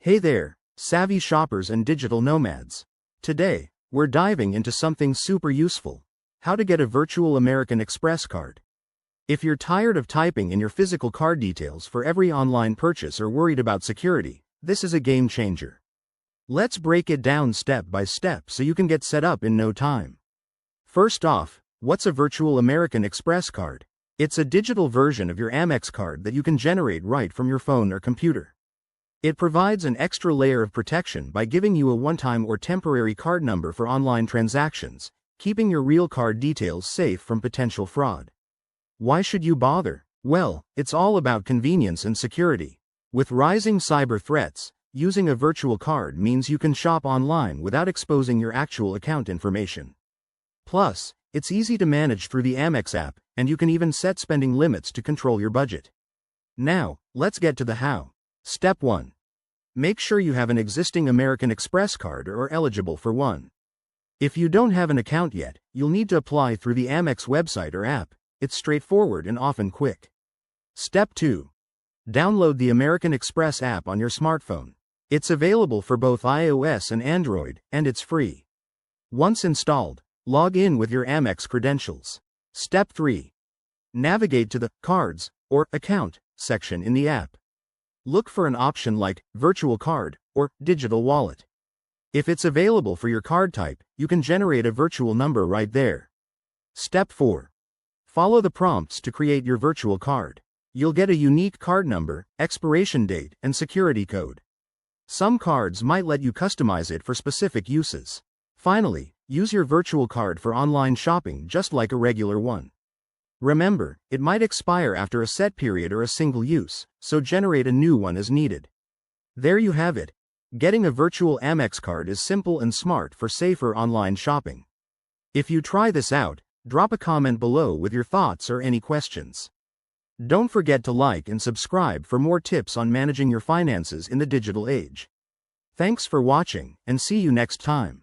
Hey there, savvy shoppers and digital nomads. Today, we're diving into something super useful: how to get a virtual American Express card. If you're tired of typing in your physical card details for every online purchase or worried about security, this is a game changer. Let's break it down step by step so you can get set up in no time. First off, what's a virtual American Express card? It's a digital version of your Amex card that you can generate right from your phone or computer. It provides an extra layer of protection by giving you a one-time or temporary card number for online transactions, keeping your real card details safe from potential fraud. Why should you bother? Well, it's all about convenience and security. With rising cyber threats, using a virtual card means you can shop online without exposing your actual account information. Plus, it's easy to manage through the Amex app, and you can even set spending limits to control your budget. Now, let's get to the how. Step 1. Make sure you have an existing American Express card or are eligible for one. If you don't have an account yet, you'll need to apply through the Amex website or app. It's straightforward and often quick. Step 2. Download the American Express app on your smartphone. It's available for both iOS and Android, and it's free. Once installed, log in with your Amex credentials. Step 3. Navigate to the Cards or Account section in the app. Look for an option like Virtual Card or Digital Wallet. If it's available for your card type, you can generate a virtual number right there. Step 4. Follow the prompts to create your virtual card. You'll get a unique card number, expiration date, and security code. Some cards might let you customize it for specific uses. Finally, use your virtual card for online shopping just like a regular one. Remember, it might expire after a set period or a single use, so generate a new one as needed. There you have it. Getting a virtual Amex card is simple and smart for safer online shopping. If you try this out, drop a comment below with your thoughts or any questions. Don't forget to like and subscribe for more tips on managing your finances in the digital age. Thanks for watching, and see you next time.